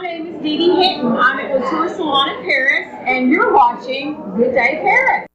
name is Dee Dee Hinton. I'm at Couture Salon in Paris, and you're watching Good Day Paris.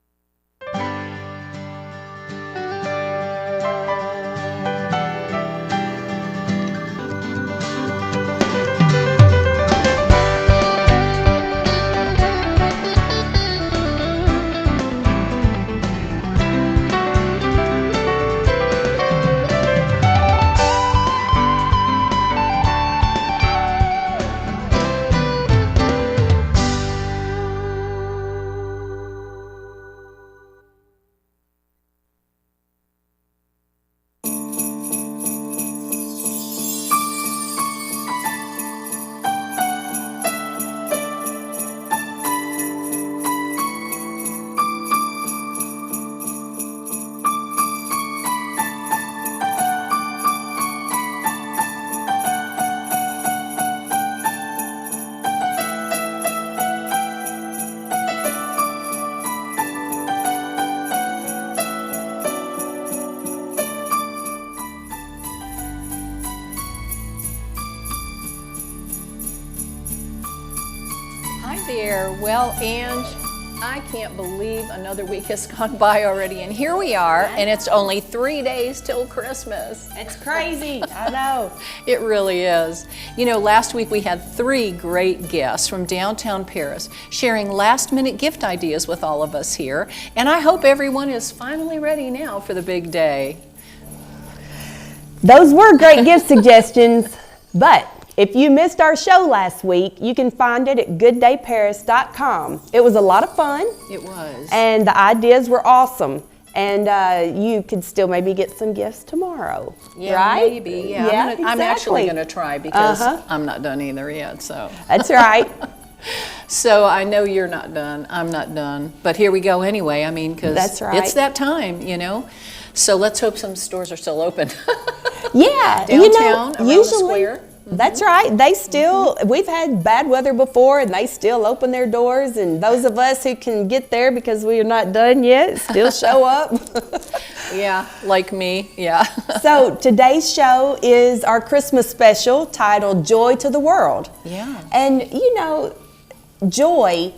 There. Well, Ange, I can't believe another week has gone by already, and here we are, and it's only 3 days till Christmas. It's crazy, I know. It really is. You know, last week we had 3 great guests from downtown Paris sharing last-minute gift ideas with all of us here, and I hope everyone is finally ready now for the big day. Those were great gift suggestions, but if you missed our show last week, you can find it at gooddayparis.com. It was a lot of fun. It was. And the ideas were awesome. And you could still maybe get some gifts tomorrow, yeah, right? Maybe, yeah. I'm actually going to try because I'm not done either yet, so. That's right. So I know you're not done, I'm not done, but here we go anyway, I mean, because it's that time, you know. So let's hope some stores are still open. Yeah. Downtown, around usually, the square. That's right. They still, we've had bad weather before and they still open their doors, and those of us who can get there because we are not done yet still show up. Yeah, like me, yeah. So today's show is our Christmas special titled Joy to the World. Yeah. And you know, joy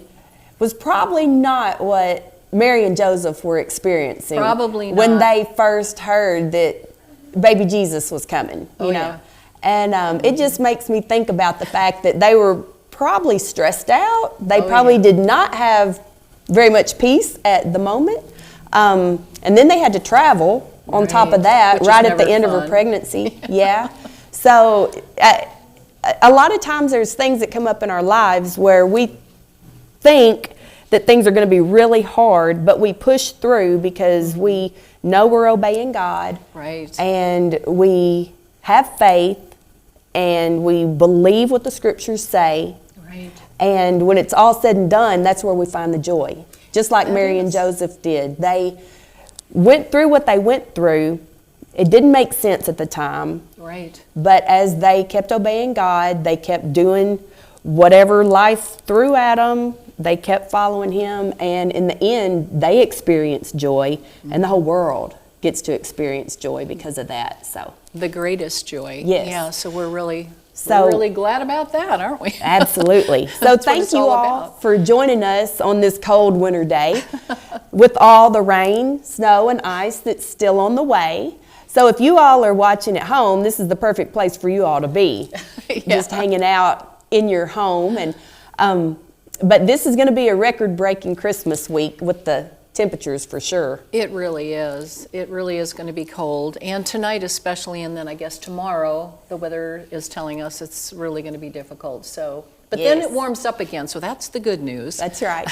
was probably not what Mary and Joseph were experiencing. Probably not. When they first heard that baby Jesus was coming, you know. Yeah. And it just makes me think about the fact that they were probably stressed out. They probably did not have very much peace at the moment. And then they had to travel on top of that, right at the end of her pregnancy. Yeah. So a lot of times there's things that come up in our lives where we think that things are going to be really hard, but we push through because we know we're obeying God. Right. And we have faith. And we believe what the scriptures say. Right. And when it's all said and done, that's where we find the joy. Just like Mary and Joseph did. They went through what they went through. It didn't make sense at the time. Right. But as they kept obeying God, they kept doing whatever life threw at them. They kept following Him. And in the end, they experienced joy. And the whole world gets to experience joy because of that. So the greatest joy. Yes. Yeah, so we're really glad about that, aren't we? Absolutely. So thank you all for joining us on this cold winter day with all the rain, snow, and ice that's still on the way. So if you all are watching at home, this is the perfect place for you all to be. Just hanging out in your home. And but this is going to be a record-breaking Christmas week with the temperatures for sure. It really is. It really is going to be cold. And tonight especially, and then I guess tomorrow, the weather is telling us it's really going to be difficult. So, but then it warms up again, so that's the good news. That's right.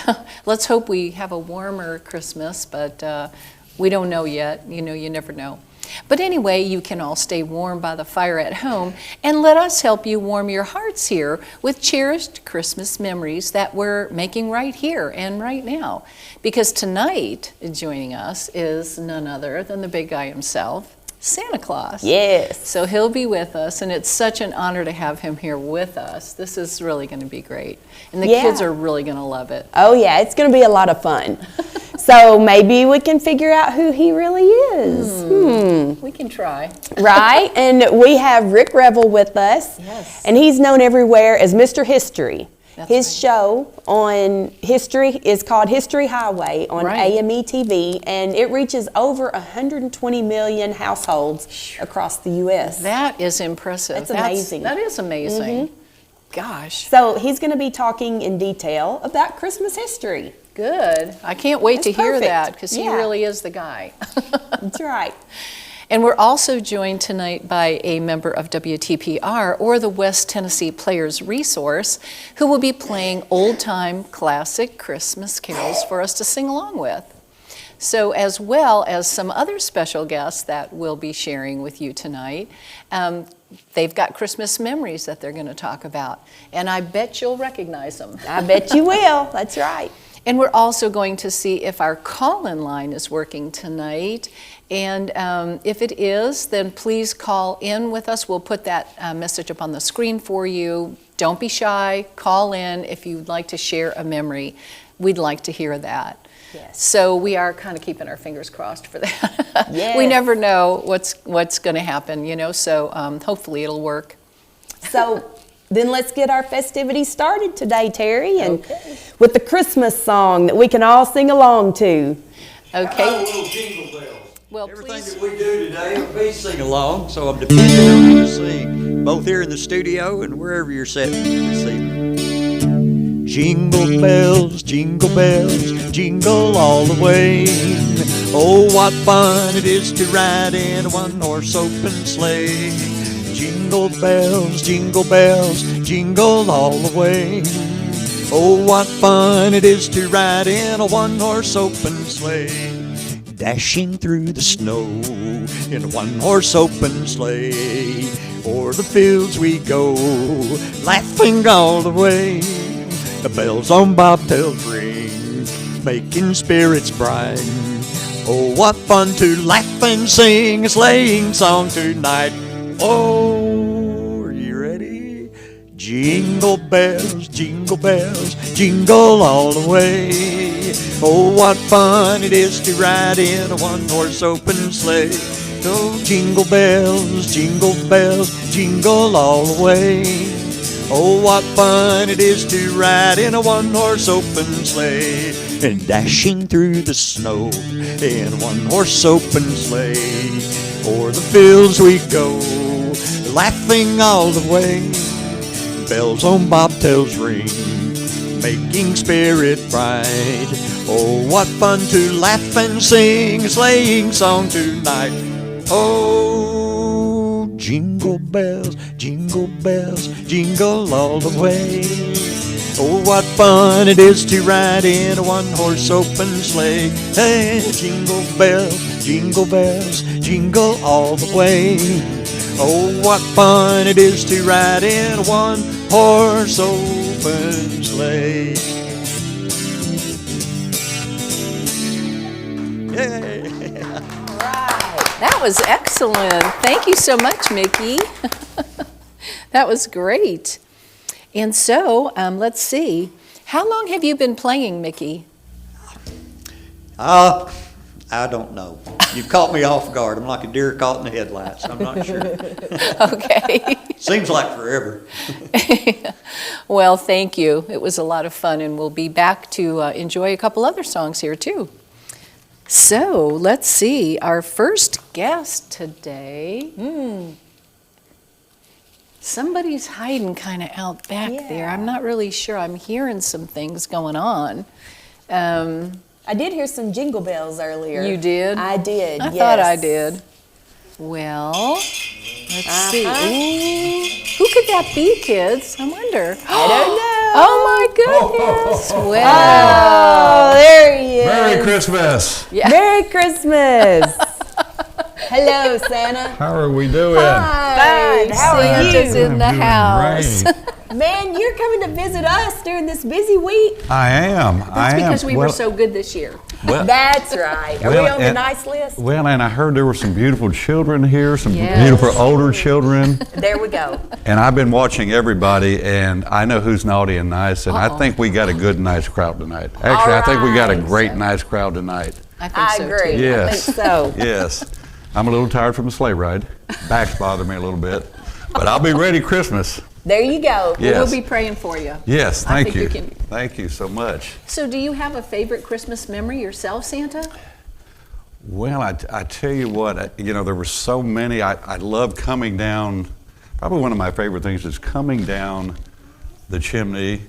Let's hope we have a warmer Christmas, but we don't know yet. You know, you never know. But anyway, you can all stay warm by the fire at home, and let us help you warm your hearts here with cherished Christmas memories that we're making right here and right now. Because tonight, joining us is none other than the big guy himself, Santa Claus. Yes. So he'll be with us, and it's such an honor to have him here with us. This is really going to be great. And the kids are really going to love it. Oh yeah, it's going to be a lot of fun. So maybe we can figure out who he really is. We can try. Right? And we have Rick Revel with us. Yes. And he's known everywhere as Mr. History. That's His right. show on history is called History Highway on Right. AME TV, and it reaches over 120 million households across the U.S. That is impressive. That's amazing. That is amazing. Gosh. So he's going to be talking in detail about Christmas history. Good. I can't wait to That's hear perfect. that because he Yeah. really is the guy. That's right. And we're also joined tonight by a member of WTPR, or the West Tennessee Players Resource, who will be playing old-time classic Christmas carols for us to sing along with. So, as well as some other special guests that we'll be sharing with you tonight, they've got Christmas memories that they're going to talk about. And I bet you'll recognize them. I bet you will. That's right. And we're also going to see if our call-in line is working tonight. And if it is, then please call in with us. We'll put that message up on the screen for you. Don't be shy. Call in if you'd like to share a memory. We'd like to hear that. Yes. So we are kind of keeping our fingers crossed for that. Yes. We never know what's going to happen, you know, so hopefully it'll work. So then let's get our festivities started today, Terry, and Okay. with the Christmas song that we can all sing along to. How about a Okay. little jingle bells? Well, Everything please. that we do today will be sing along, so I'm depending on you to sing, both here in the studio and wherever you're sitting this evening. Jingle bells, jingle all the way. Oh, what fun it is to ride in a one-horse open sleigh. Jingle bells, jingle all the way. Oh, what fun it is to ride in a one-horse open sleigh. Dashing through the snow in a one-horse open sleigh. O'er the fields we go, laughing all the way. The bells on bobtails ring, making spirits bright. Oh, what fun to laugh and sing a sleighing song tonight. Oh, are you ready? Jingle bells, jingle all the way. Oh, what fun it is to ride in a one-horse open sleigh. Oh, jingle bells, jingle all the way. Oh, what fun it is to ride in a one-horse open sleigh. And dashing through the snow in a one-horse open sleigh. O'er the fields we go, laughing all the way. Bells on bobtails ring, making spirit bright. Oh, what fun to laugh and sing a sleighing song tonight. Oh, jingle bells, jingle all the way. Oh, what fun it is to ride in a one-horse open sleigh. Hey, jingle bells, jingle all the way. Oh, what fun it is to ride in a one-horse open sleigh. Yay! That was excellent. Thank you so much, Mickey. That was great. And so, let's see. How long have you been playing, Mickey? I don't know. You've caught me off guard. I'm like a deer caught in the headlights. I'm not sure. Okay. Seems like forever. Well, thank you. It was a lot of fun, and we'll be back to enjoy a couple other songs here, too. So, let's see. Our first guest today. Somebody's hiding kind of out back there. I'm not really sure. I'm hearing some things going on. I did hear some jingle bells earlier. You did? I did, I yes. thought I did. Well, let's see. Ooh, who could that be, kids? I wonder. I don't know. Oh my goodness. Well, Oh, there he is. Merry Christmas. yeah. Merry Christmas. Hello, Santa. How are we doing? Hi. How are you? Santa's in the I'm doing house. great. Man, you're coming to visit us during this busy week. I am. That's because we were so good this year. Well, That's right. Are we on the nice list? Well, and I heard there were some beautiful children here, some Yes. beautiful older children. There we go. And I've been watching everybody, and I know who's naughty and nice, and I think we got a good, nice crowd tonight. Actually, I think we got a great, nice crowd tonight. I think I so agree. too. Yes. I think so. Yes. I'm a little tired from the sleigh ride. Back's bother me a little bit. But I'll be ready Christmas. There you go. Yes. We'll be praying for you. Yes, I thank think you. you can- Thank you so much. So do you have a favorite Christmas memory yourself, Santa? Well, I tell you what, there were so many. I love coming down. Probably one of my favorite things is coming down the chimney.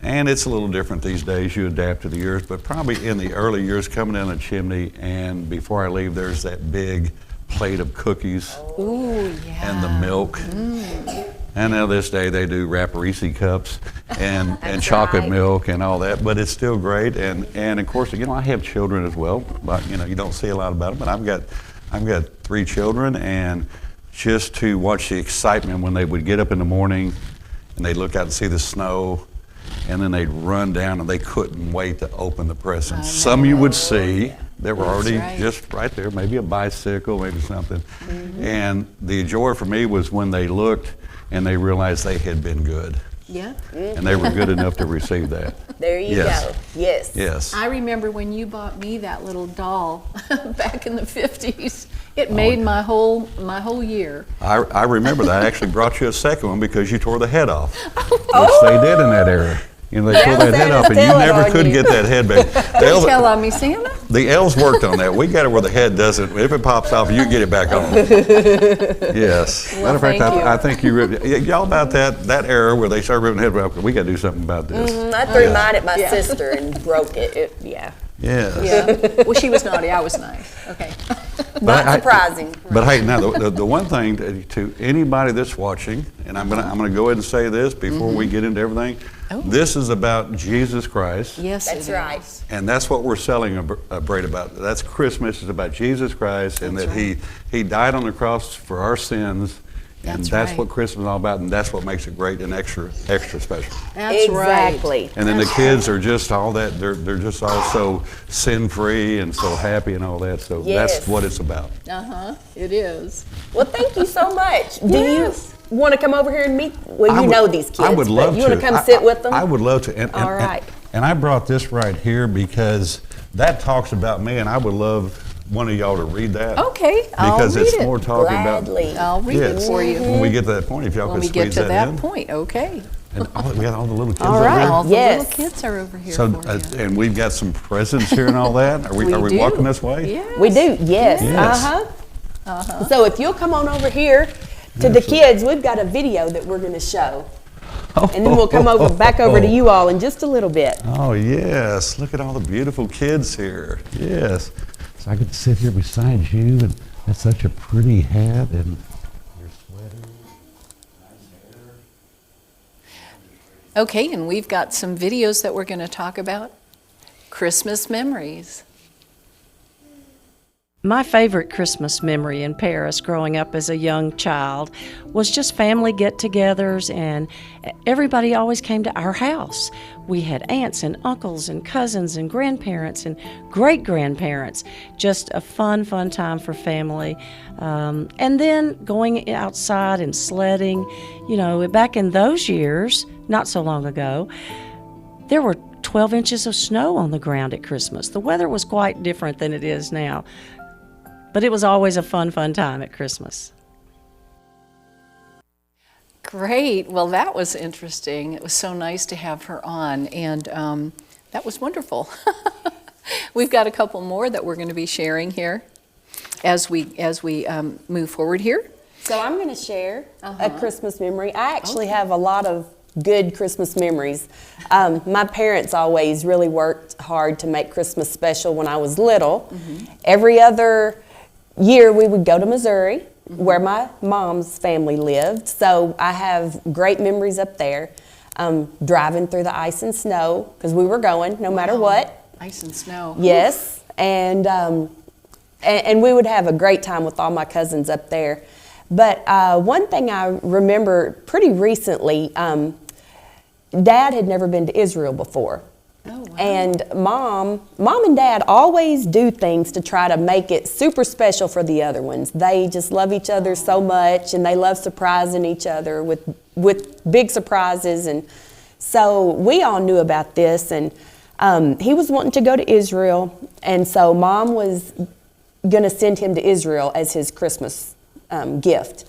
And it's a little different these days. You adapt to the years. But probably in the early years, coming down the chimney, and before I leave, there's that big plate of cookies Ooh, yeah. and the milk. And now this day they do Reese cups and chocolate right. milk and all that, but it's still great. And of course, I have children as well, but you don't see a lot about them. But I've got 3 children, and just to watch the excitement when they would get up in the morning and they'd look out and see the snow, and then they'd run down and they couldn't wait to open the presents. Some you would see that were already right. just right there, maybe a bicycle, maybe something. And the joy for me was when they looked and they realized they had been good. Yeah. And they were good enough to receive that. There you Yes. go. Yes. Yes. I remember when you bought me that little doll back in the 50s. It made my whole year. I remember that. I actually brought you a second one because you tore the head off, which they did in that era. They tore that head off, and you telling never on could you. get that head back. Don't tell on me, Santa. The elves worked on that. We got it where the head doesn't. If it pops off, you get it back on. Yes. Well, Matter of fact, thank you. I think you ripped y'all about that era where they started ripping the head off. We got to do something about this. I threw mine at my sister and broke it. Yeah. Yes. Yeah. Well, she was naughty. I was nice. Okay. Not surprising. But hey, now the one thing to anybody that's watching, and I'm gonna go ahead and say this before we get into everything. Oh. This is about Jesus Christ. Yes, That's it right. is. And that's what we're celebrating about. That's Christmas. It's about Jesus Christ, and That's that He died on the cross for our sins, and that's right. what Christmas is all about, and that's what makes it great and extra special. That's Exactly. And then the kids are just all that. They're just all so sin-free and so happy and all that. So Yes. that's what it's about. Uh-huh. It is. Well, thank you so much. Do Yes. you want to come over here and meet? Well, I you would- know these kids. I would love but you to. want to come sit with them? I would love to. All right. And I brought this right here because that talks about me, and I would love one of y'all to read that. Okay, I'll Because read it's it. more talking about. Gladly. I'll read it Yes. for you. When we get to that point, if y'all When could we get squeeze to that in. point, okay. And we got all the little kids All over right. there. All the Yes. little kids are over here So, for you. and we've got some presents here and all that. Are we do. walking this way? Yes. We do, yes. Yes. Uh-huh. So if you'll come on over here to the kids, we've got a video that we're going to show. And then we'll come back over to you all in just a little bit. Oh, yes. Look at all the beautiful kids here. Yes. So I get to sit here beside you, and that's such a pretty hat and your sweater. Okay, and we've got some videos that we're going to talk about. Christmas memories. My favorite Christmas memory in Paris growing up as a young child was just family get-togethers, and everybody always came to our house. We had aunts and uncles and cousins and grandparents and great-grandparents. Just a fun time for family. And then going outside and sledding. Back in those years, not so long ago, there were 12 inches of snow on the ground at Christmas. The weather was quite different than it is now. But it was always a fun time at Christmas. Great. Well, that was interesting. It was so nice to have her on, and that was wonderful. We've got a couple more that we're going to be sharing here as we move forward here. So I'm going to share a Christmas memory. I actually have a lot of good Christmas memories. My parents always really worked hard to make Christmas special when I was little. Every other year we would go to Missouri, where my mom's family lived. So I have great memories up there. Driving through the ice and snow, because we were going no matter what. Ice and snow. Yes, and we would have a great time with all my cousins up there. But one thing I remember pretty recently, Dad had never been to Israel before. Oh, wow. And mom and dad always do things to try to make it super special for the other ones. They just love each other so much, and they love surprising each other with big surprises. And so we all knew about this, and he was wanting to go to Israel, and so mom was going to send him to Israel as his Christmas gift.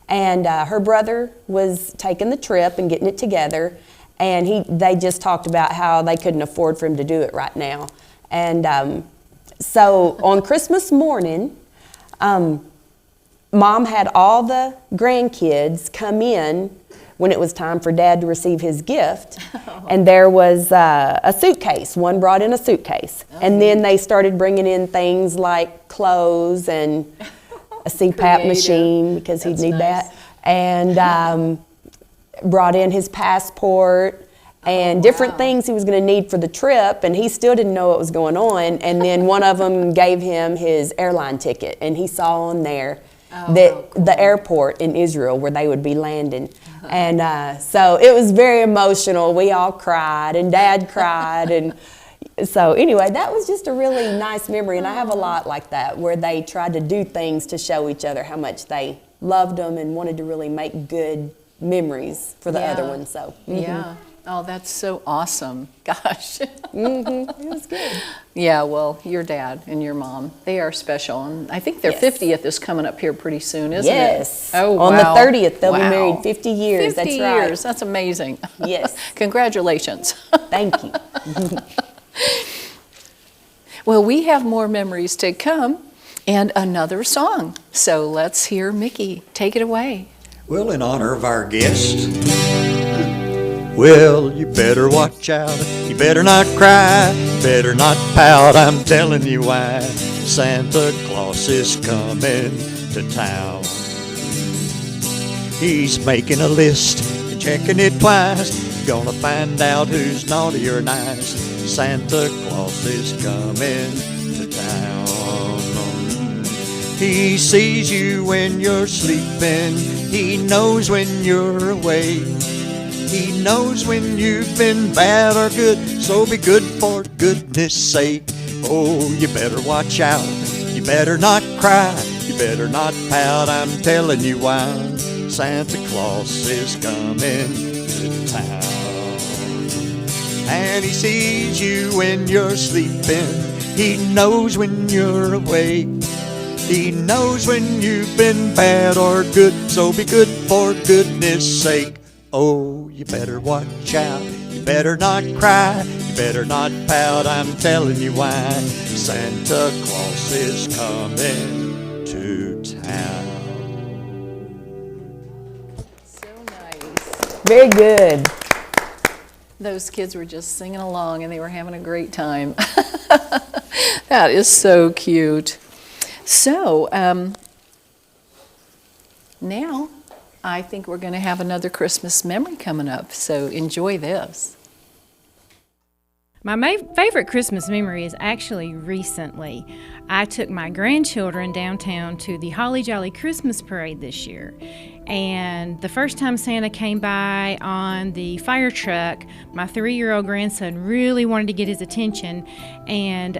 And her brother was taking the trip and getting it together, and they just talked about how they couldn't afford for him to do it right now. And so on Christmas morning, Mom had all the grandkids come in when it was time for Dad to receive his gift, and there was a suitcase. One brought in a suitcase, and then they started bringing in things like clothes and a CPAP Creative. machine because he'd That's need nice. that, and brought in his passport and different things he was going to need for the trip, and he still didn't know what was going on. And then one of them gave him his airline ticket, and he saw on there that the airport in Israel where they would be landing. And so it was very emotional. We all cried, and Dad cried, and so anyway, that was just a really nice memory. And I have a lot like that where they tried to do things to show each other how much they loved them and wanted to really make good memories for the other one. So Yeah. Oh, that's so awesome. Gosh. it was good. Yeah, well, your dad and your mom, they are special. And I think their Yes. 50th is coming up here pretty soon, isn't Yes. it? Oh, On wow. the 30th, they'll be Wow. married 50 years. 50 That's right. years. That's amazing. Yes. Congratulations. Thank you. Well, we have more memories to come and another song. So let's hear Mickey. Take it away. Well, in honor of our guest, well, you better watch out. You better not cry. Better not pout. I'm telling you why. Santa Claus is coming to town. He's making a list and checking it twice. Gonna find out who's naughty or nice. Santa Claus is coming to town. He sees you when you're sleeping. He knows when you're awake. He knows when you've been bad or good. So be good for goodness sake. Oh, you better watch out. You better not cry. You better not pout. I'm telling you why. Santa Claus is coming to town. And he sees you when you're sleeping. He knows when you're awake. He knows when you've been bad or good. So be good for goodness sake. Oh, you better watch out. You better not cry. You better not pout. I'm telling you why. Santa Claus is coming to town. So nice. Very good. Those kids were just singing along and they were having a great time. That is so cute. So, now I think we're going to have another Christmas memory coming up, so enjoy this. My favorite Christmas memory is actually recently. I took my grandchildren downtown to the Holly Jolly Christmas Parade this year. And the first time Santa came by on the fire truck, my 3-year-old grandson really wanted to get his attention, and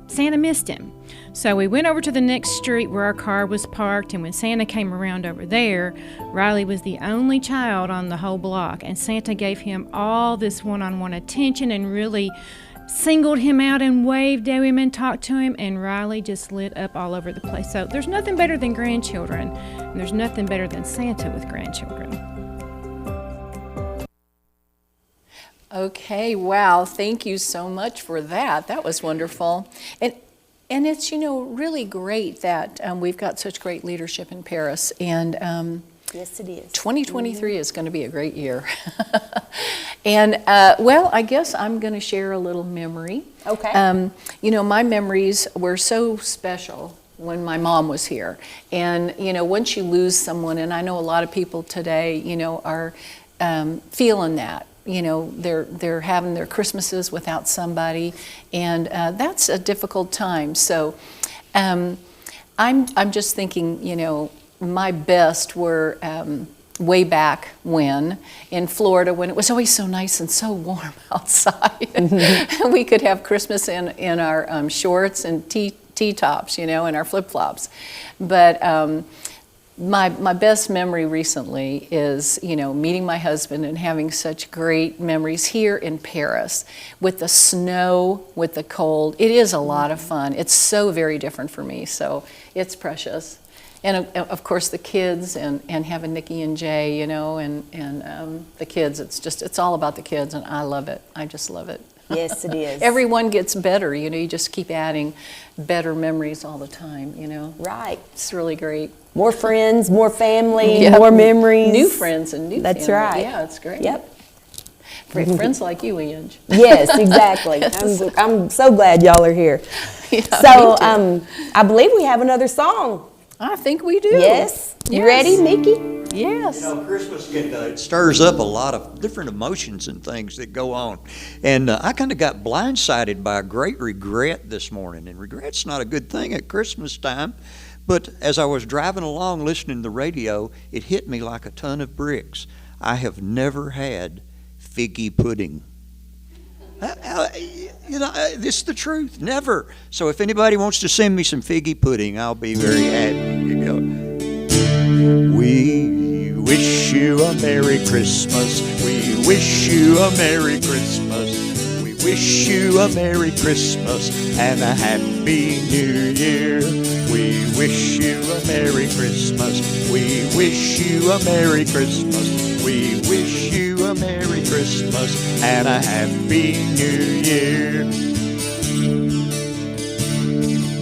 Santa missed him. So we went over to the next street where our car was parked, and when Santa came around over there, Riley was the only child on the whole block, and Santa gave him all this one-on-one attention and really singled him out and waved at him and talked to him, and Riley just lit up all over the place. So there's nothing better than grandchildren, and there's nothing better than Santa with grandchildren. Okay, wow, thank you so much for that. That was wonderful. And it's, really great that we've got such great leadership in Paris. And Yes, it is. 2023 is going to be a great year. And, well, I guess I'm going to share a little memory. Okay. My memories were so special when my mom was here. And, once you lose someone, and I know a lot of people today, are feeling that. They're having their Christmases without somebody, and that's a difficult time. So I'm just thinking, my best were way back when in Florida, when it was always so nice and so warm outside. We could have Christmas in our shorts and T-tops, and our flip-flops. But my best memory recently is, meeting my husband and having such great memories here in Paris with the snow, with the cold. It is a lot of fun. It's so very different for me, so it's precious. And of course the kids and having Nikki and Jay, and the kids. It's all about the kids, and I love it. I just love it. Yes, it is. Everyone gets better, you just keep adding better memories all the time, Right. It's really great. More friends, more family, Yep. more memories. New friends and new That's family. right. Yeah, it's great. Yep. Great friends like you, Ange. Yes, exactly. Yes. I'm so glad y'all are here. Yeah, So me too. I believe we have another song. I think we do. Yes. You Yes. ready, Mickey? Yes. Christmas it stirs up a lot of different emotions and things that go on. And I kind of got blindsided by a great regret this morning. And regret's not a good thing at Christmas time. But as I was driving along listening to the radio, it hit me like a ton of bricks. I have never had figgy pudding. This is the truth. Never. So if anybody wants to send me some figgy pudding, I'll be very happy. We wish you a Merry Christmas. We wish you a Merry Christmas. We wish you a Merry Christmas and a Happy New Year. We wish you a Merry Christmas. We wish you a Merry Christmas. We wish you a Merry Christmas and a Happy New Year.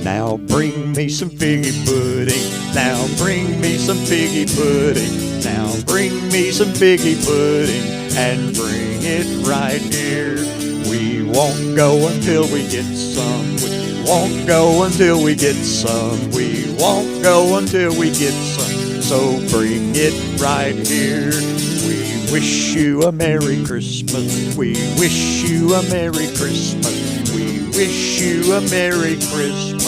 Now bring me some figgy pudding. Now bring me some figgy pudding. Now bring me some figgy pudding and bring it right here. We won't go until we get some. We won't go until we get some. We won't go until we get some. So bring it right here. We wish you a Merry Christmas. We wish you a Merry Christmas. We wish you a Merry Christmas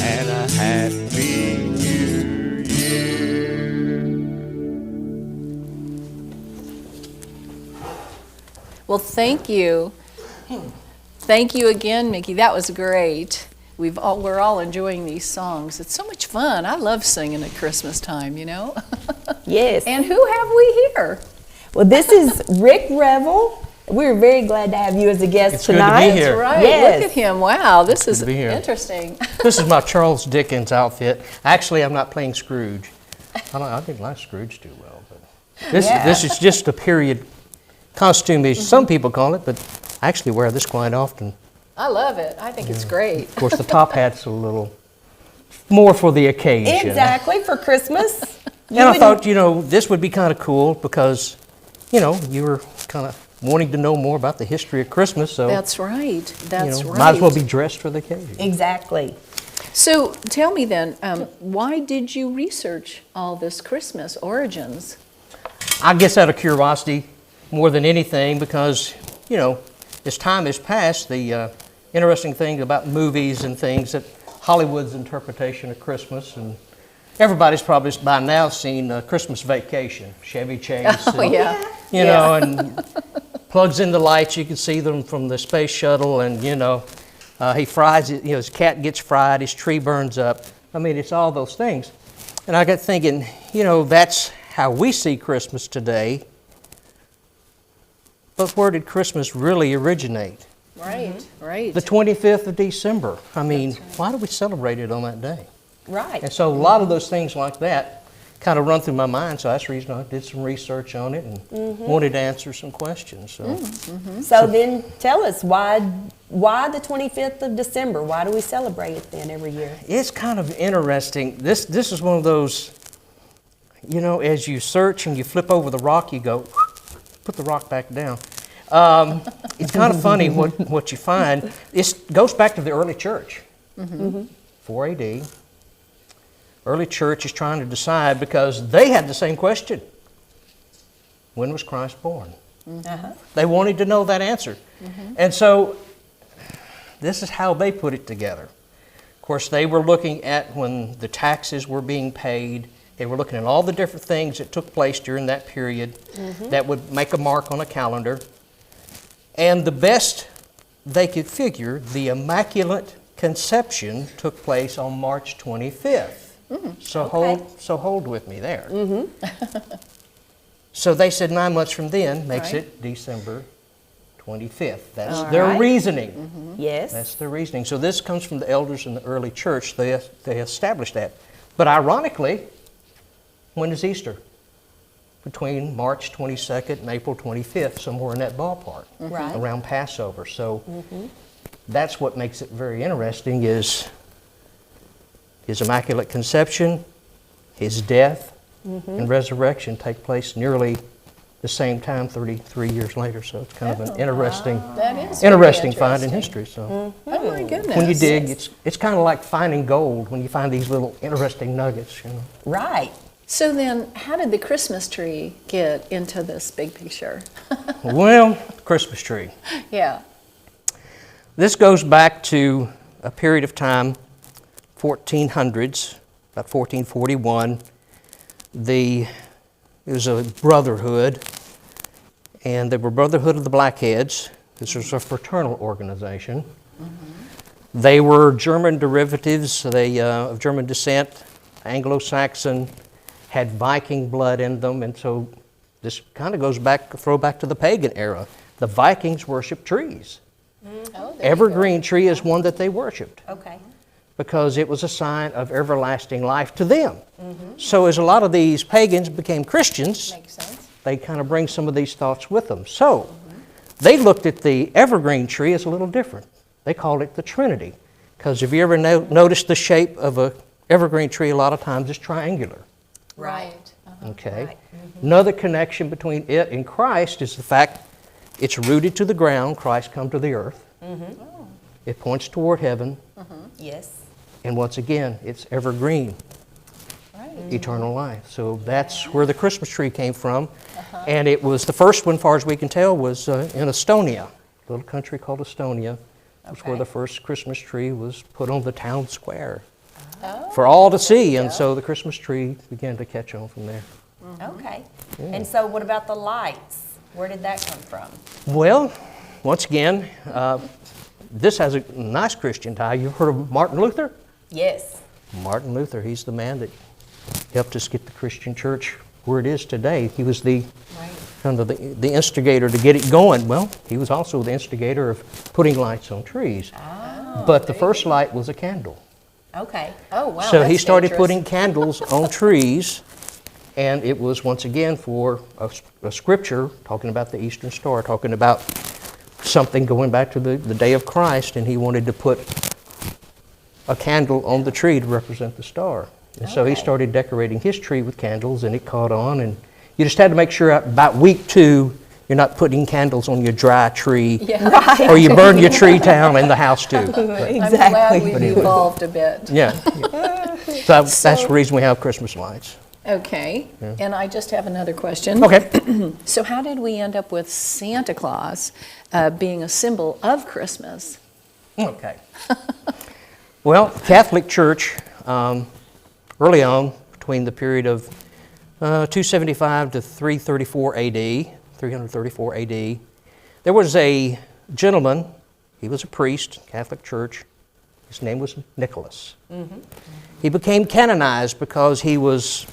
and a Happy New Year. Well, thank you. Thank you again, Mickey. That was great. We're all enjoying these songs. It's so much fun. I love singing at Christmas time, Yes. And who have we here? Well, this is Rick Revel. We're very glad to have you as a guest It's good to be tonight. here. That's right. Yes. Look at him. Wow, this is to be here. interesting. This is my Charles Dickens outfit. Actually, I'm not playing Scrooge. I didn't like Scrooge too well, but this is just a period costume, as some people call it, but I actually wear this quite often. I love it. I think it's great. Of course, the top hat's a little more for the occasion. Exactly, for Christmas. And I thought, this would be kind of cool because, you were kind of wanting to know more about the history of Christmas, so That's right. That's right. might as well be dressed for the occasion. Exactly. So tell me then, why did you research all this Christmas origins? I guess out of curiosity more than anything because, as time has passed, the interesting thing about movies and things that Hollywood's interpretation of Christmas, and everybody's probably by now seen Christmas Vacation, Chevy Chase. Oh, and, yeah. and plugs in the lights, you can see them from the space shuttle, and, he fries it, his cat gets fried, his tree burns up. I mean, it's all those things. And I got thinking, that's how we see Christmas today. But where did Christmas really originate? Right, right. The 25th of December. I mean, why do we celebrate it on that day? Right. And so a lot of those things like that kind of run through my mind, so that's the reason I did some research on it and wanted to answer some questions. So, So then tell us, why the 25th of December? Why do we celebrate it then every year? it's kind of interesting. This is one of those, as you search and you flip over the rock, you go, put the rock back down. It's kind of funny what you find. It goes back to the early church, 4 AD. Early church is trying to decide because they had the same question. When was Christ born? They wanted to know that answer. And so this is how they put it together. Of course, they were looking at when the taxes were being paid They were looking at all the different things that took place during that period that would make a mark on a calendar. And the best they could figure, the Immaculate Conception took place on March 25th. So hold with me there. So they said 9 months from then makes it December 25th. That's their reasoning. Yes. That's their reasoning. So this comes from the elders in the early church. They established that. But ironically, when is Easter? Between March 22nd and April 25th, somewhere in that ballpark, around Passover. So that's what makes it very interesting is His Immaculate Conception, His death, and resurrection take place nearly the same time, 33 years later. So it's kind of an interesting, That is interesting find in history. So Oh my goodness. when you dig, it's kind of like finding gold when you find these little interesting nuggets. You know. Right. So then, how did the Christmas tree get into this big picture? Well, Christmas tree. Yeah. This goes back to a period of time, 1400s, about 1441. It was a brotherhood, and they were Brotherhood of the Blackheads. This was a fraternal organization. They were German derivatives, of German descent, Anglo-Saxon, had Viking blood in them, and so this kind of goes back, throwback to the pagan era. The Vikings worshiped trees. Evergreen tree is one that they worshiped. Okay. Because it was a sign of everlasting life to them. So as a lot of these pagans became Christians, Makes sense. they kind of bring some of these thoughts with them. So they looked at the evergreen tree as a little different. They called it the Trinity. Because if you ever noticed the shape of an evergreen tree, a lot of times it's triangular. Right. Okay. Another connection between it and Christ is the fact it's rooted to the ground. Christ come to the earth. It points toward heaven. Yes. And once again, it's evergreen, eternal life. So that's where the Christmas tree came from. And it was the first one, far as we can tell, was in Estonia, a little country called Estonia. That's where the first Christmas tree was put on the town square for all to see. And so the Christmas tree began to catch on from there. Okay. And so what about the lights? Where did that come from? Well, once again, this has a nice Christian tie. You've heard of Martin Luther? Yes. Martin Luther, he's the man that helped us get the Christian church where it is today. He was the kind of the instigator to get it going. Well, he was also the instigator of putting lights on trees. But the first light was a candle. Okay. Oh, wow. So he that's started dangerous. putting candles on trees, and it was once again for a scripture talking about the Eastern Star, talking about something going back to the day of Christ, and he wanted to put a candle on the tree to represent the star. And so he started decorating his tree with candles, and it caught on, and you just had to make sure about week 2 you're not putting candles on your dry tree, or you burn your tree down and the house too. Exactly. I'm glad we've evolved a bit. Yeah. So that's the reason we have Christmas lights. Okay. And I just have another question. Okay. So how did we end up with Santa Claus being a symbol of Christmas? Okay. Well, Catholic Church, early on, between the period of 275 to 334 AD, there was a gentleman, he was a priest, Catholic Church, his name was Nicholas. He became canonized because he was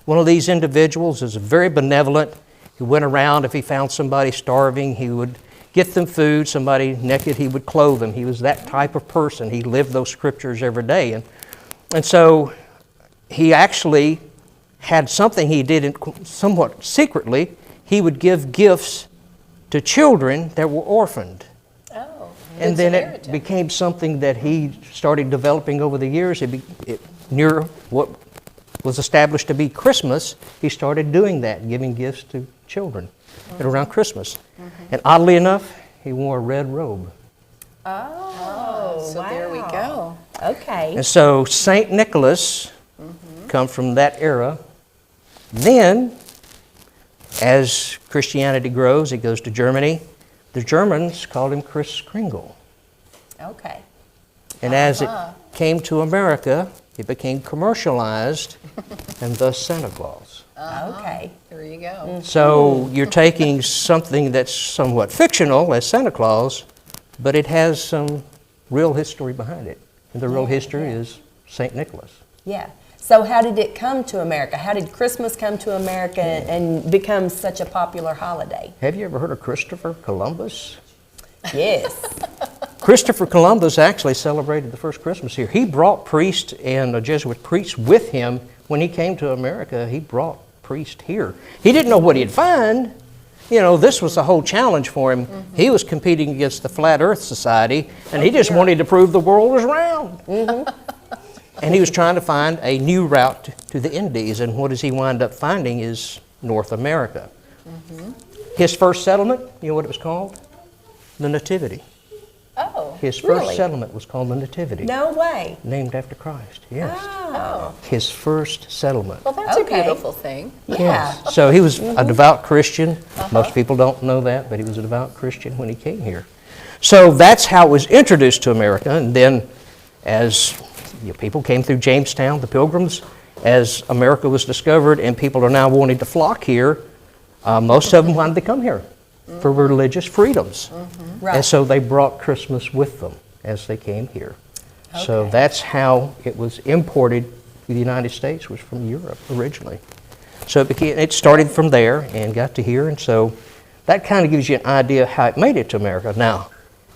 one of these individuals, is very benevolent. He went around, if he found somebody starving, he would get them food, somebody naked, he would clothe them. He was that type of person. He lived those scriptures every day. And so he actually had something he did somewhat secretly. He would give gifts to children that were orphaned. Oh, And then it became something that he started developing over the years. Near what was established to be Christmas, he started doing that, giving gifts to children at around Christmas. And oddly enough, he wore a red robe. Oh, so there we go. Okay. And so St. Nicholas come from that era. Then, as Christianity grows, it goes to Germany. The Germans called him Kris Kringle. Okay. And as it came to America, it became commercialized, and thus Santa Claus. Okay. There you go. So you're taking something that's somewhat fictional as Santa Claus, but it has some real history behind it. And the real history is St. Nicholas. Yeah. So how did it come to America? How did Christmas come to America and become such a popular holiday? Have you ever heard of Christopher Columbus? Yes. Christopher Columbus actually celebrated the first Christmas here. He brought priests and Jesuit priests with him when he came to America. He brought priests here. He didn't know what he'd find. You know, this was a whole challenge for him. He was competing against the Flat Earth Society, and he just wanted to prove the world was round. And he was trying to find a new route to the Indies, and what does he wind up finding is North America. His first settlement, you know what it was called? The Nativity. Oh, His first settlement was called the Nativity. No way. Named after Christ, yes. Oh. His first settlement. well, that's Okay. a beautiful thing. Yeah. Yes. So he was a devout Christian. Most people don't know that, but he was a devout Christian when he came here. So that's how it was introduced to America. And then as people came through Jamestown, the Pilgrims, as America was discovered and people are now wanting to flock here, most of them wanted to come here for religious freedoms. Right. And so they brought Christmas with them as they came here. So Okay. that's how it was imported to the United States, was from Europe originally. So it started from there and got to here, and so that kind of gives you an idea how it made it to America. Now,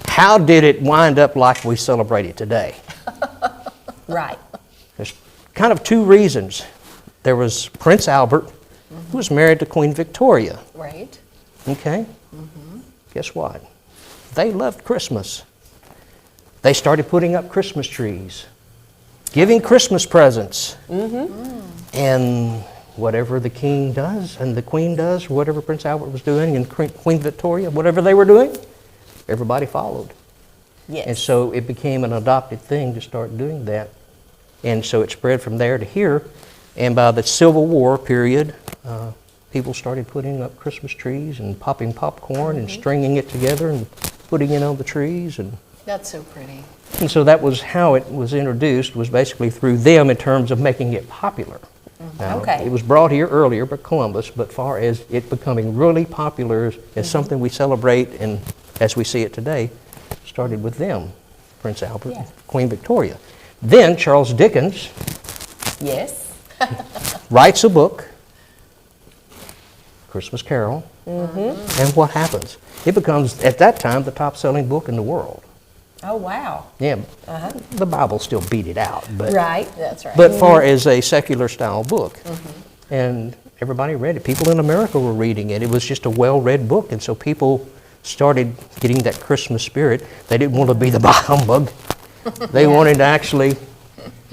how did it wind up like we celebrate it today? Right. There's kind of two reasons. There was Prince Albert, who was married to Queen Victoria. Right. Okay? Guess what? They loved Christmas. They started putting up Christmas trees, giving Christmas presents. And whatever the king does and the queen does, whatever Prince Albert was doing and Queen Victoria, whatever they were doing, everybody followed. Yes. And so it became an adopted thing to start doing that. And so it spread from there to here. And by the Civil War period, people started putting up Christmas trees and popping popcorn and stringing it together and putting it on the trees. That's so pretty. And so that was how it was introduced, was basically through them in terms of making it popular. Now, Okay. it was brought here earlier by Columbus, but far as it becoming really popular as something we celebrate and as we see it today, started with them, Prince Albert, Yeah. Queen Victoria. Then Charles Dickens Yes. writes a book, Christmas Carol, and what happens? It becomes, at that time, the top-selling book in the world. Oh, wow. Yeah, the Bible still beat it out, but Right. That's right. but far as a secular style book. And everybody read it. People in America were reading it. It was just a well-read book, and so people started getting that Christmas spirit. They didn't want to be the bah humbug. They wanted to actually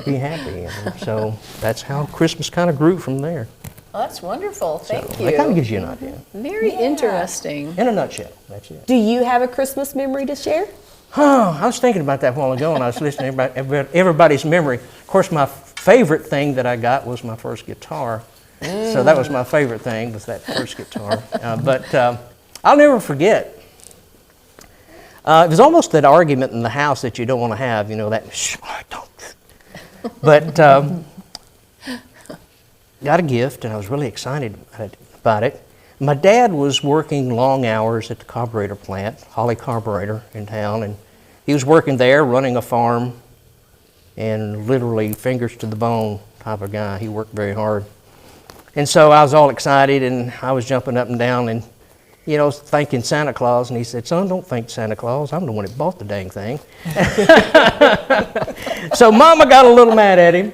be happy. And so that's how Christmas kind of grew from there. Well, that's wonderful. Thank So that kind of you. gives you an idea. Very interesting. In a nutshell, that's it. Do you have a Christmas memory to share? Oh, I was thinking about that a while ago, and I was listening to everybody's memory. Of course, my favorite thing that I got was my first guitar. So that was my favorite thing, was that first guitar. But I'll never forget. It was almost that argument in the house that you don't want to have, you know, that, shh, don't. But got a gift, and I was really excited about it. My dad was working long hours at the carburetor plant, Holly Carburetor in town, and he was working there, running a farm, and literally fingers to the bone type of guy. He worked very hard. And so I was all excited, and I was jumping up and down and, you know, thanking Santa Claus. And he said, "Son, don't thank Santa Claus. I'm the one that bought the dang thing." So Mama got a little mad at him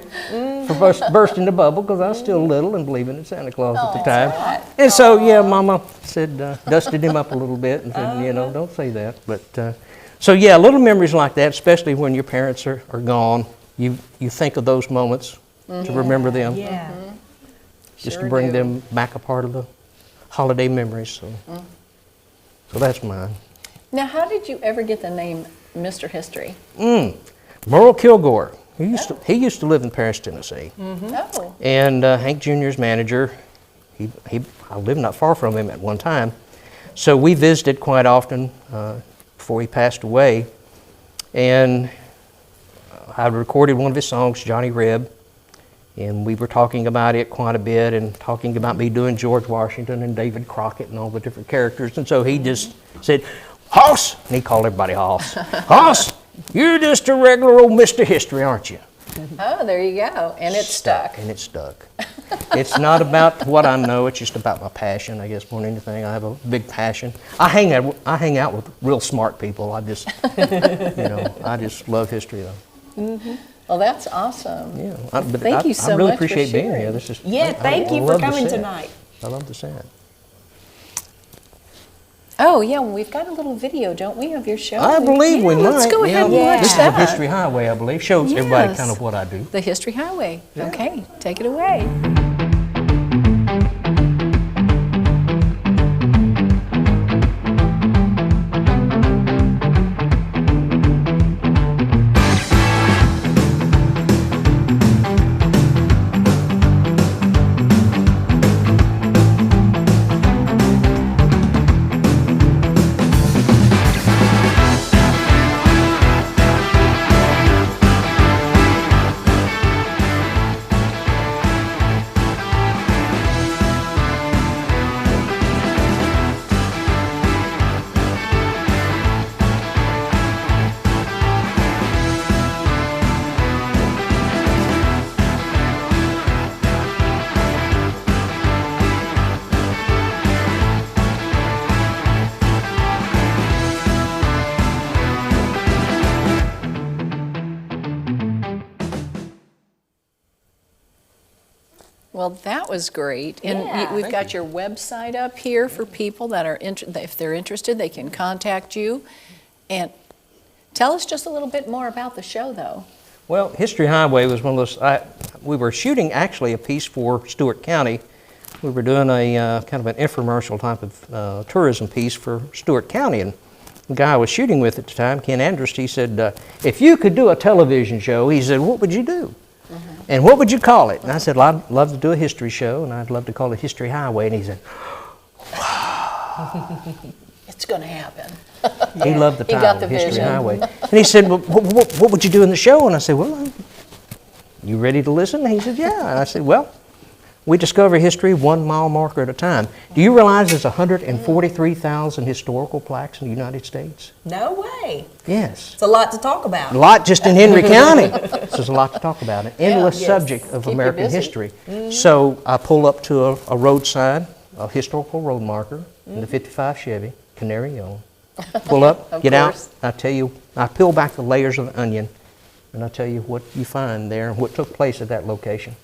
for bursting the bubble, because I was still little and believing in Santa Claus at the time. And so, yeah, Mama said, dusted him up a little bit and said, you know, don't say that. But so, yeah, little memories like that, especially when your parents are gone, you think of those moments to remember them, Yeah. just Sure to bring do. them back a part of the holiday memories. So that's mine. Now, how did you ever get the name Mr. History? Merle Kilgore. He used to live in Paris, Tennessee. Oh, And Hank Jr.'s manager, I lived not far from him at one time. So we visited quite often before he passed away. And I recorded one of his songs, Johnny Reb, and we were talking about it quite a bit and talking about me doing George Washington and David Crockett and all the different characters. And so he just said, Hoss, and he called everybody Hoss. Hoss, you're just a regular old Mr. History, aren't you? Oh, there you go. And it stuck. And it stuck. It's not about what I know, it's just about my passion, I guess, more than anything. I have a big passion. I hang out with real smart people. I just, I just love history, though. Mm-hmm. Well, that's awesome. Yeah. Thank you so much. I really for appreciate being sharing. here. This is, Thank you for coming tonight. I love the set. Oh, yeah, well, we've got a little video, don't we, of your show? I believe we might. Let's go ahead and watch This that. is a History Highway, I believe. Shows everybody kind of what I do. The History Highway. Yeah. Okay, take it away. Well, that was great. And we've got your website up here for people that are if they're interested, they can contact you. And tell us just a little bit more about the show, though. Well, History Highway was one of those, we were shooting actually a piece for Stewart County. We were doing a kind of an infomercial type of tourism piece for Stewart County. And the guy I was shooting with at the time, Ken Andrus, he said, if you could do a television show, he said, what would you do? And what would you call it? And I said, well, I'd love to do a history show, and I'd love to call it History Highway. And he said, wow. It's going to happen. He loved the title, He got the History vision. Highway. And he said, well, what would you do in the show? And I said, well, you ready to listen? And he said, yeah. And I said, well, we discover history 1 mile marker at a time. Do you realize there's 143,000 historical plaques in the United States? No way. Yes. It's a lot to talk about. A lot just in Henry County. So there's a lot to talk about. An endless yes. subject of Keep you American busy. history. So I pull up to a road sign, a historical road marker, in the 55 Chevy, canary yellow. Pull up, get course. out, I tell you, I peel back the layers of the onion, and I tell you what you find there and what took place at that location.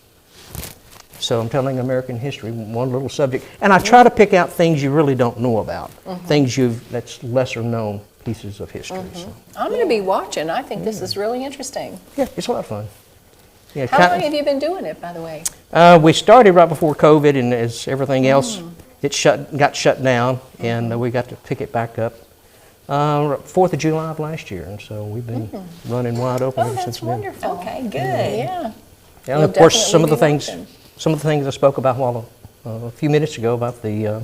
So I'm telling American history, one little subject. And I try to pick out things you really don't know about, things that's lesser known pieces of history. So, I'm going to be watching. I think this is really interesting. yeah, it's a lot of fun. Yeah, How long have you been doing it, by the way? we started right before COVID, and as everything else, it got shut down, and we got to pick it back up 4th of July of last year, and so we've been running wide open Oh, ever since that's then. wonderful. Okay, good. Yeah. And You'll of course, definitely be some of the things I spoke about a few minutes ago about the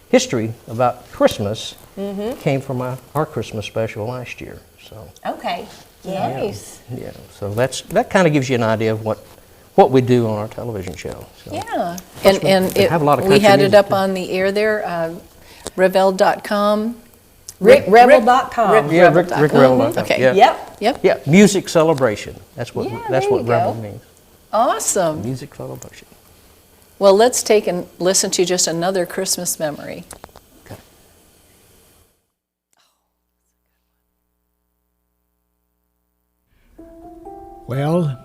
history about Christmas came from our Christmas special last year. So Okay. Nice. yeah, so that kind of gives you an idea of what we do on our television show. So. Yeah. Plus And we have a lot of we country had it music, up too. on the air there, revel.com. RickRebel.com. Yeah, RickRebel.com. Okay. Yeah. Yep. Yep. Yeah, music celebration. That's what Yeah, that's there what you Rebel go. means. Awesome. Music celebration. Well, let's take and listen to just another Christmas memory. Okay. Well,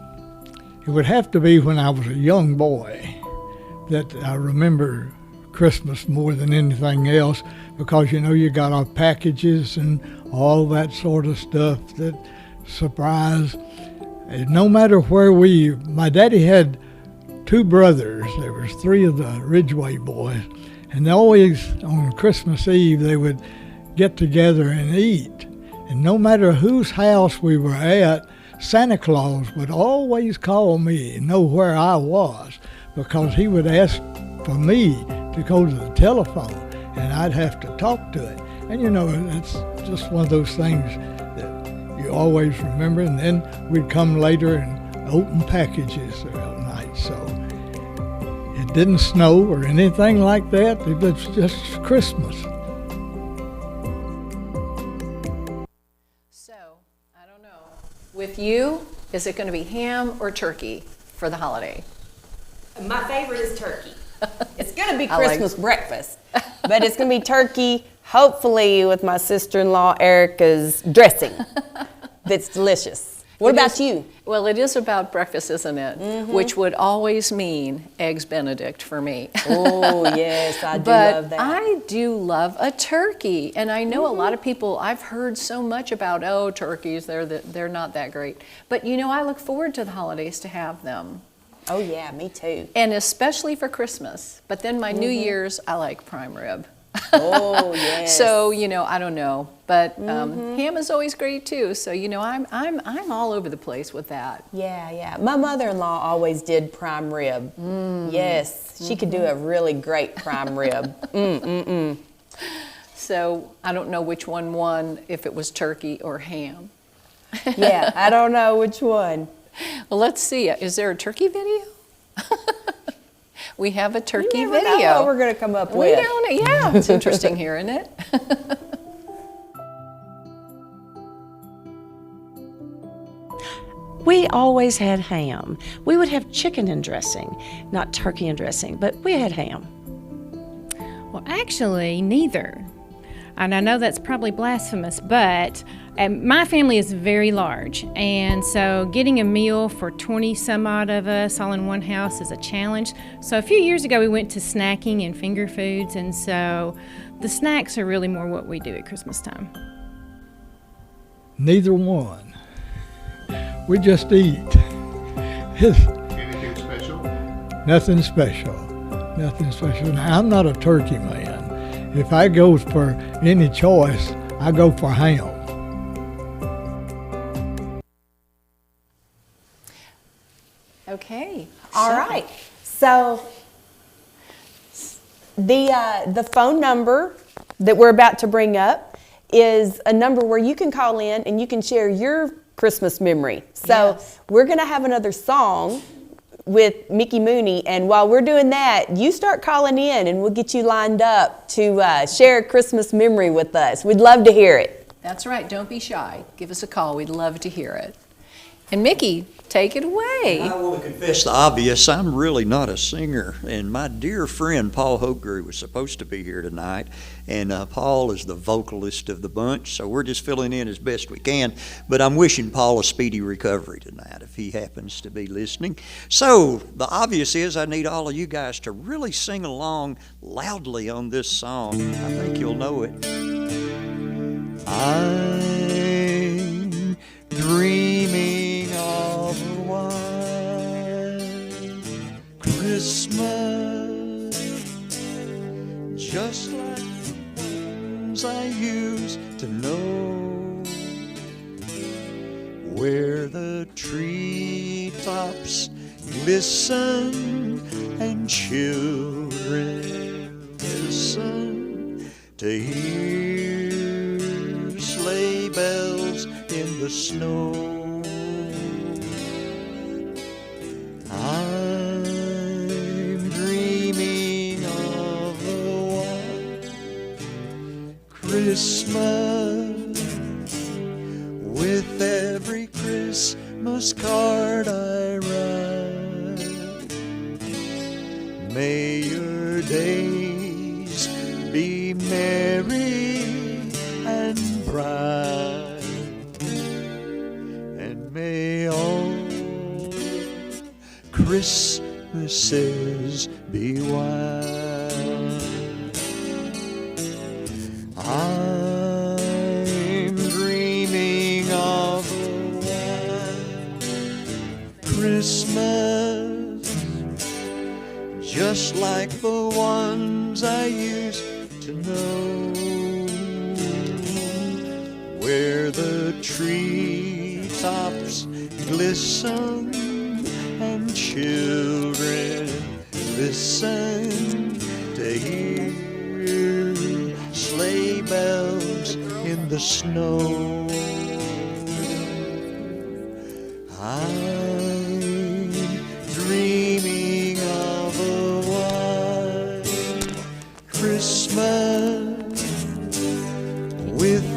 it would have to be when I was a young boy that I remember Christmas more than anything else, because you got our packages and all that sort of stuff, that surprise. And no matter where my daddy had 2 brothers. There was 3 of the Ridgeway boys, and they always on Christmas Eve they would get together and eat. And no matter whose house we were at, Santa Claus would always call me and know where I was, because he would ask for me to go to the telephone, and I'd have to talk to it. And it's just one of those things that you always remember. And then we'd come later and open packages that night. So it didn't snow or anything like that. It was just Christmas. So, I don't know. With you, is it going to be ham or turkey for the holiday? My favorite is turkey. It's going to be I like- Christmas breakfast, but it's going to be turkey, hopefully with my sister-in-law Erica's dressing. That's delicious. What It about is- you? Well, it is about breakfast, isn't it? Which would always mean eggs Benedict for me. Oh, yes, I do But love that. I do love a turkey, and I know a lot of people. I've heard so much about turkeys. They're not that great, but I look forward to the holidays to have them, Oh, yeah, me too. and especially for Christmas. But then my New Year's, I like prime rib. Oh, yes. So I don't know, but ham is always great too. So I'm all over the place with that. Yeah. My mother-in-law always did prime rib. Yes, she could do a really great prime rib. So I don't know which one won, if it was turkey or ham. Yeah, I don't know which one. Well, let's see. Is there a turkey video? We have a turkey You never know video. what we're going to come up We with. don't. Yeah, it's interesting hearing it. We always had ham. We would have chicken and dressing, not turkey and dressing, but we had ham. Well, actually, neither. And I know that's probably blasphemous, but my family is very large. And so getting a meal for 20 some odd of us all in one house is a challenge. So a few years ago, we went to snacking and finger foods. And so the snacks are really more what we do at Christmas time. Neither one. We just eat. Anything special? Nothing special. Nothing special. Now, I'm not a turkey man. If I go for any choice, I go for ham. Okay. All right. So the phone number that we're about to bring up is a number where you can call in and you can share your Christmas memory. So we're going to have another song with Mickey Mooney, and while we're doing that, you start calling in and we'll get you lined up to share a Christmas memory with us. We'd love to hear it. That's right. Don't be shy. Give us a call. We'd love to hear it. And Mickey, take it away. I want to confess the obvious. I'm really not a singer, and my dear friend Paul Hochgrew was supposed to be here tonight, and Paul is the vocalist of the bunch, so we're just filling in as best we can. But I'm wishing Paul a speedy recovery tonight if he happens to be listening. So the obvious is I need all of you guys to really sing along loudly on this song. I think you'll know it. I'm dreaming of a white Christmas, just like the ones I used to know, where the treetops glisten and children listen to hear sleigh bells in the snow. I'm dreaming of a white Christmas, with every Christmas card I write. May your days be merry and bright, and may all Christmases be white. I'm dreaming of a white Christmas, just like the ones I used to know, where the treetops glisten and children listen to hear sleigh bells in the snow.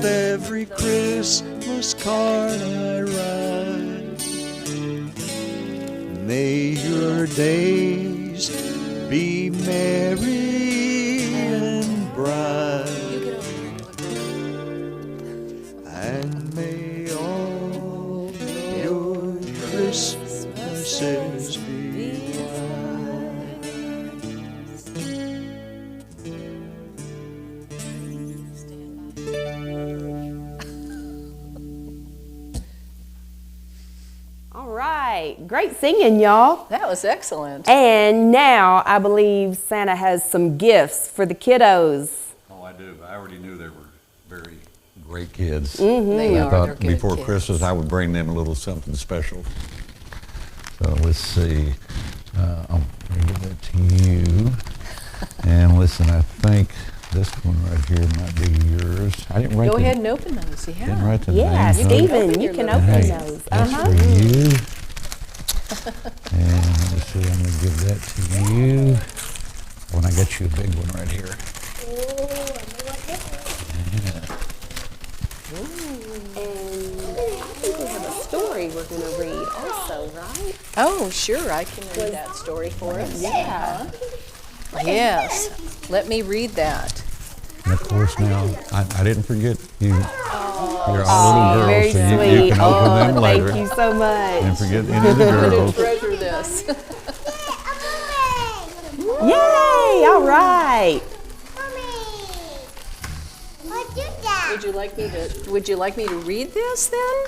with every Christmas card I write. May your days be merry and bright, and may all your Christmases be white. All right, great singing, y'all. That was excellent. And now I believe Santa has some gifts for the kiddos. Oh, I do. I already knew they were very great kids. They I are. thought They're good before kids. Christmas I would bring them a little something special. So let's see. I'll give that to you. And listen, I think this one right here might be yours. I didn't write Go the, ahead and open those. didn't Yeah. write the Yeah, names on it. Stephen, open you your can little open Hey, those. that's for you. And let me see, I'm gonna give that to you. When I got you a big one right here. I think we have a story we're going to read also, right? Oh, sure. I can read that story for us. Yeah. Yes. Let me read that. And of course now, I didn't forget you. You're all Oh, little very girls, so sweet. you can open them later. Thank you so much. Didn't forget any of the girls. Treasure this. Yay! All right. Would you like me to read this then?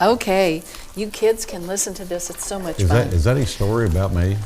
Okay, you kids can listen to this. It's so much fun. Is that a story about me?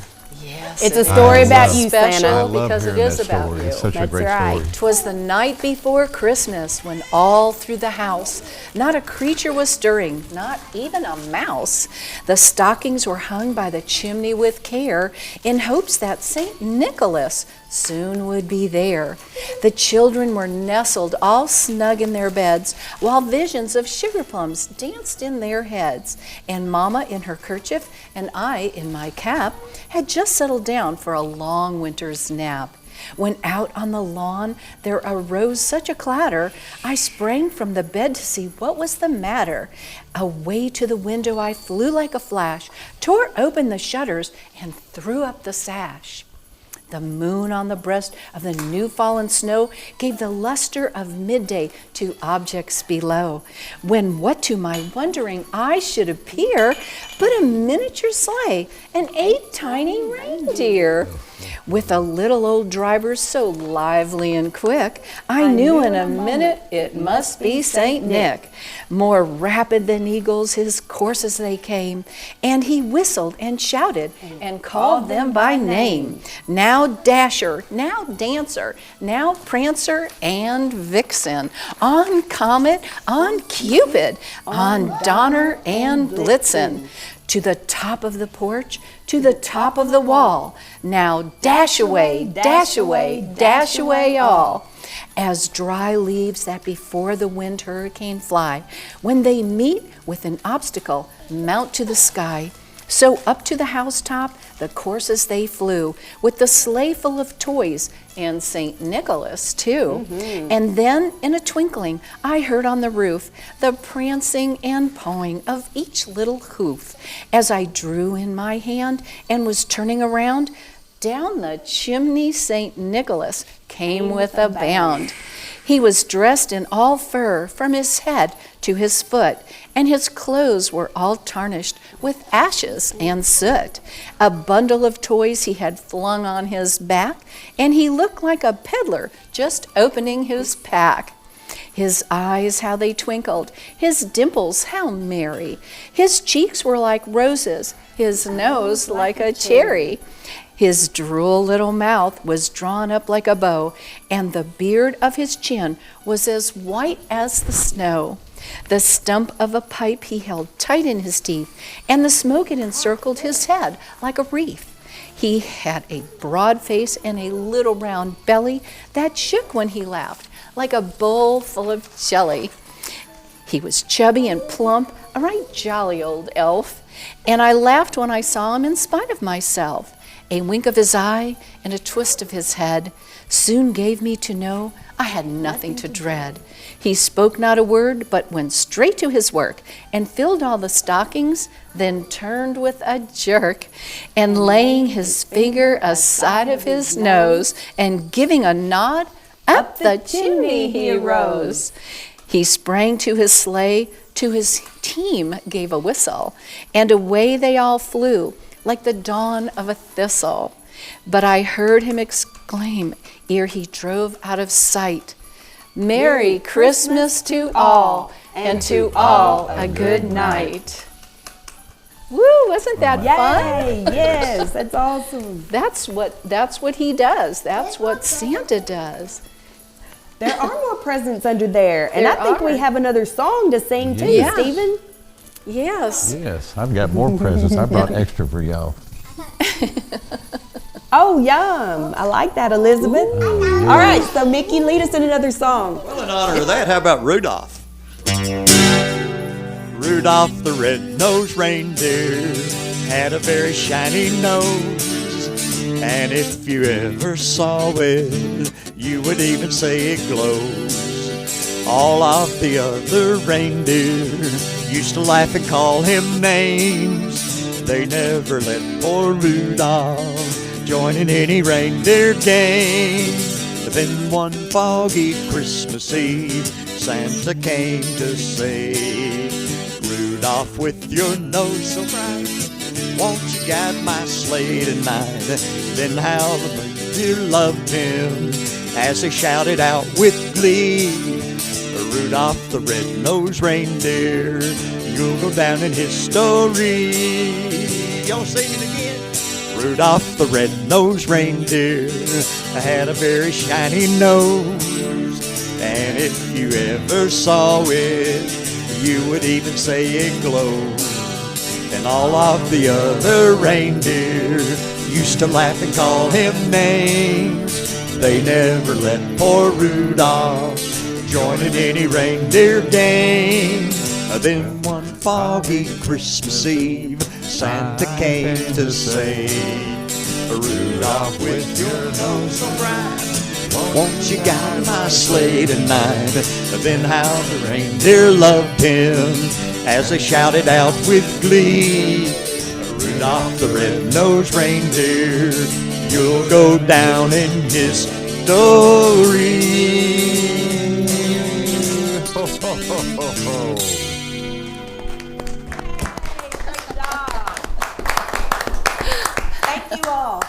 Yes. It's a it story is. about It's you, special Santa. I love because it hearing is that about story. you. It's such a That's great right. story. 'Twas the night before Christmas when all through the house not a creature was stirring, not even a mouse. The stockings were hung by the chimney with care in hopes that St. Nicholas soon would be there. The children were nestled all snug in their beds while visions of sugar plums danced in their heads. And Mama in her kerchief and I in my cap had just settled down for a long winter's nap. When out on the lawn there arose such a clatter, I sprang from the bed to see what was the matter. Away to the window I flew like a flash, tore open the shutters, and threw up the sash. The moon on the breast of the new fallen snow gave the luster of midday to objects below, when what to my wondering eye should appear but a miniature sleigh and 8 tiny reindeer. With a little old driver so lively and quick, I knew in a minute it must be Saint Nick. More rapid than eagles his courses they came, and he whistled and shouted and called them by name. Now Dasher, now Dancer, now Prancer and Vixen, on Comet, on Cupid, on Donner and Blitzen. To the top of the porch, to the top of the wall. Now dash away, dash away, dash away all. As dry leaves that before the wind hurricane fly, when they meet with an obstacle, mount to the sky. So up to the housetop the courses they flew, with the sleigh full of toys, and St. Nicholas too. And then in a twinkling I heard on the roof the prancing and pawing of each little hoof. As I drew in my hand and was turning around, down the chimney St. Nicholas came with a bound. He was dressed in all fur from his head to his foot, and his clothes were all tarnished with ashes and soot. A bundle of toys he had flung on his back, and he looked like a peddler just opening his pack. His eyes, how they twinkled, his dimples, how merry. His cheeks were like roses, his nose like a cherry. His droll little mouth was drawn up like a bow, and the beard of his chin was as white as the snow. The stump of a pipe he held tight in his teeth, and the smoke it encircled his head like a wreath. He had a broad face and a little round belly that shook when he laughed, like a bowl full of jelly. He was chubby and plump, a right jolly old elf, and I laughed when I saw him in spite of myself. A wink of his eye and a twist of his head soon gave me to know I had nothing to dread. He spoke not a word, but went straight to his work and filled all the stockings, then turned with a jerk, and laying his finger aside of his nose and giving a nod, up the chimney he rose. He sprang to his sleigh, to his team gave a whistle, and away they all flew like the dawn of a thistle. But I heard him exclaim ere he drove out of sight, Merry Christmas to all, and to all a good night. Woo, wasn't that fun? Yay, yes, that's awesome. That's what he does. That's what Santa does. There are more presents under there, and There I think are. we have another song to sing too, Yeah. Stephen. Yes. Yes, I've got more presents. I brought extra for y'all. Oh, yum. I like that, Elizabeth. All right, so Mickey, lead us in another song. Well, in honor of that, how about Rudolph? Rudolph the red-nosed reindeer had a very shiny nose, and if you ever saw it, you would even say it glows. All of the other reindeer used to laugh and call him names. They never let poor Rudolph join in any reindeer game. But then one foggy Christmas Eve, Santa came to say, Rudolph, with your nose so bright, won't you guide my sleigh tonight? Then how the reindeer loved him as they shouted out with glee, Rudolph the red-nosed reindeer, you'll go down in history. Y'all sing it again. Rudolph the red-nosed reindeer had a very shiny nose, and if you ever saw it, you would even say it glowed. And all of the other reindeer used to laugh and call him names. They never let poor Rudolph join in any reindeer game. Then one foggy Christmas Eve, Santa came to say, Rudolph, with your nose so bright, won't you guide my sleigh tonight? Then how the reindeer loved him as they shouted out with glee, Rudolph the red-nosed reindeer, you'll go down in history. Ho, ho, ho, ho, ho. Thank you all.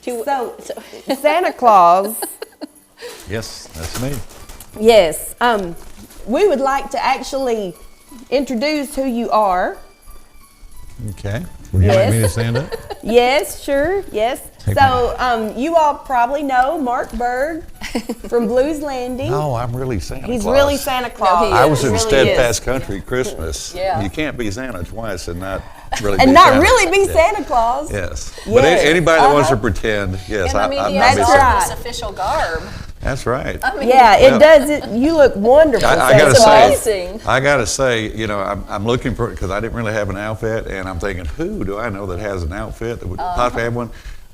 So, Santa Claus, Yes, that's me. yes, we would like to actually introduce who you are. Okay. Would you like me to Yes. stand up? Yes, sure, yes. Take So, you all probably know Mark Berg from Blues Landing. No, I'm really Santa He's Claus. really Santa Claus. he I was in Really Steadfast is. Country Christmas. Yeah. You can't be Santa twice and not really And be not Santa. really be Yeah. Santa Claus. Yes. But Yes. anybody that wants to Uh-huh. pretend, yes, And I mean, I'm he not has That's Santa. all right. this official garb. That's right. I mean, Yeah, it Yeah. does. You look wonderful. I Santa gotta Claus. amazing. I gotta say, you know, I'm looking for, because I didn't really have an outfit, and I'm thinking, who do I know that has an outfit that would possibly have one?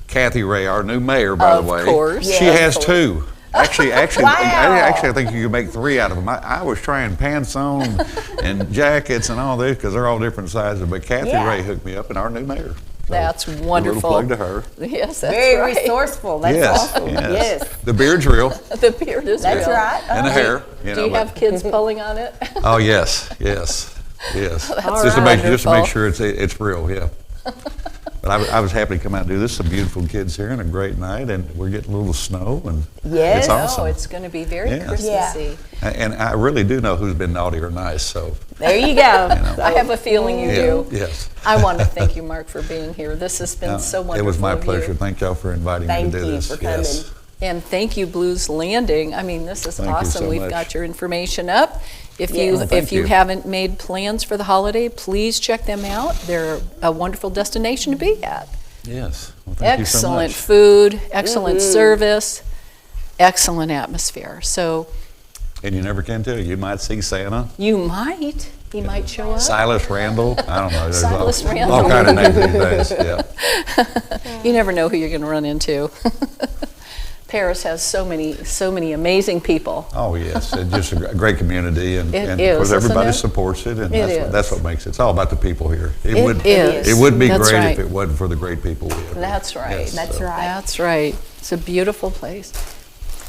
Kathy Ray, our new mayor, by Of the way. course. She Yeah, has of course. two. Actually, Wow. I think you can make three out of them. I was trying pants on and jackets and all this because they're all different sizes. But Kathy Yeah. Ray hooked me up, and our new mayor. So, That's a wonderful. little plug to her. Yes, that's Very right. resourceful. That's yes, awesome. yes, Yes. The beard's real, The beard is That's real. right. and the hair. You Do know, you but- have kids pulling on it? Oh yes, yes, yes. That's just to make wonderful. sure it's real, yeah. But I was happy to come out and do this. Some beautiful kids here and a great night, and we're getting a little snow, and Yes. it's awesome. Oh, it's going to be very Yeah. Christmassy. And I really do know who's been naughty or nice. So There you go. I have a feeling you yeah, do. yes. I want to thank you, Mark, for being here. This has been so wonderful. It was my of you. pleasure. Thank y'all for inviting Thank me to do you this. for coming. Yes. And thank you, Blues Landing. I mean, this is Thank you awesome. so We've much. got your information up. If Yes. you Well, thank if you you. haven't made plans for the holiday, please check them out. They're a wonderful destination to be at. Yes. Well, thank you so Excellent much. food, excellent service, excellent atmosphere. So And you never can tell. You might see Santa. you might. He might show up. Silas Randall. I don't know. There's Silas all, Randall. all kind of names these days. Yeah. You never know who you're going to run into. Paris has so many amazing people. Oh yes, it's just a great community, and, It and is, of course isn't everybody it? supports it, and It that's is. what makes it. It's all about the people here. It is. would be That's great right. if it wasn't for the great people we have. That's right. Yes, That's so. right. That's right. It's a beautiful place.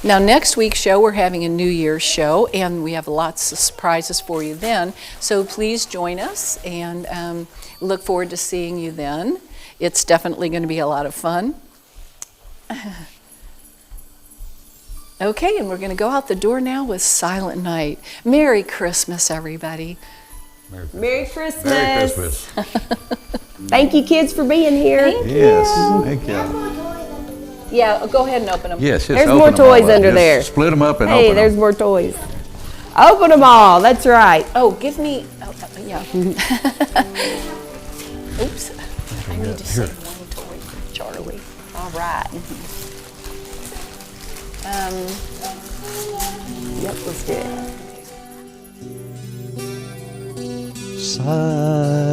Now, next week's show, we're having a New Year's show, and we have lots of surprises for you then. So please join us, and look forward to seeing you then. It's definitely going to be a lot of fun. Okay, and we're going to go out the door now with Silent Night. Merry Christmas, everybody. Merry Christmas. Merry Christmas. Thank you, kids, for being here. Yes, thank you. Yeah, go ahead and open them. Yes, just There's open more them all toys up. under Just there. Split them up and Hey, open there's them. more toys. Open them all. That's right. Oh, give me, yeah. Oops, I need to save one toy for Charlie. All right. Yep, let's do it.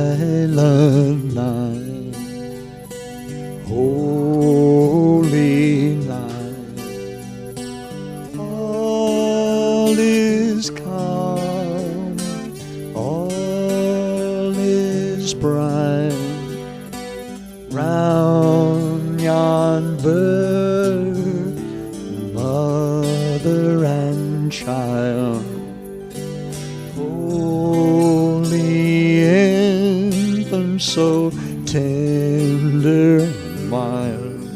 Silent night, holy night, all is calm, all is bright, round yonder mother and child, holy infant, so tender and mild,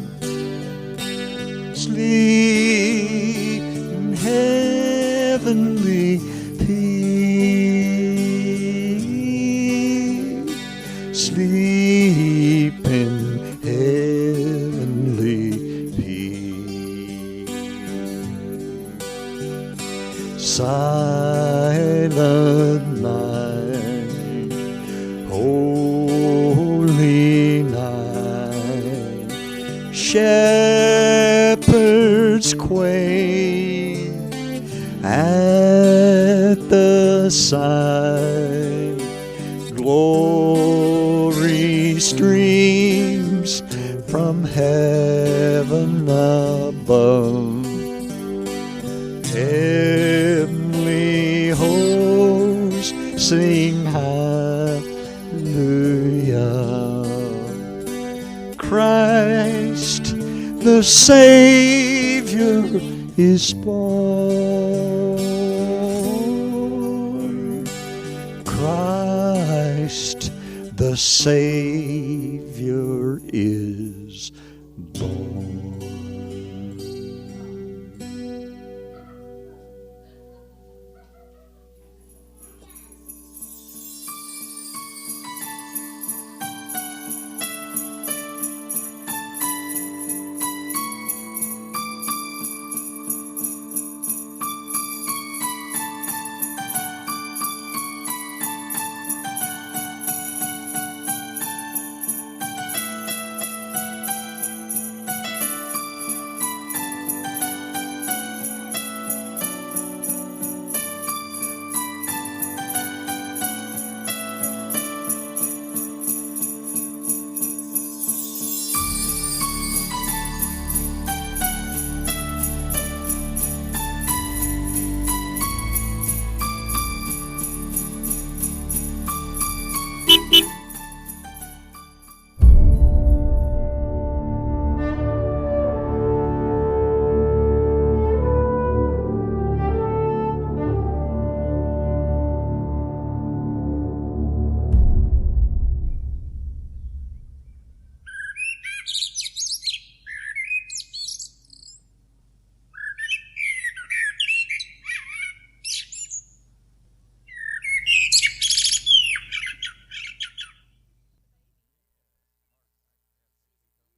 sleep in heavenly peace, sleep in heavenly peace. Silent night, holy night, shepherds quake at the sight, glory streams from heaven above, heavenly hosts sing hallelujah. Christ the Savior is born. Christ the Savior is born.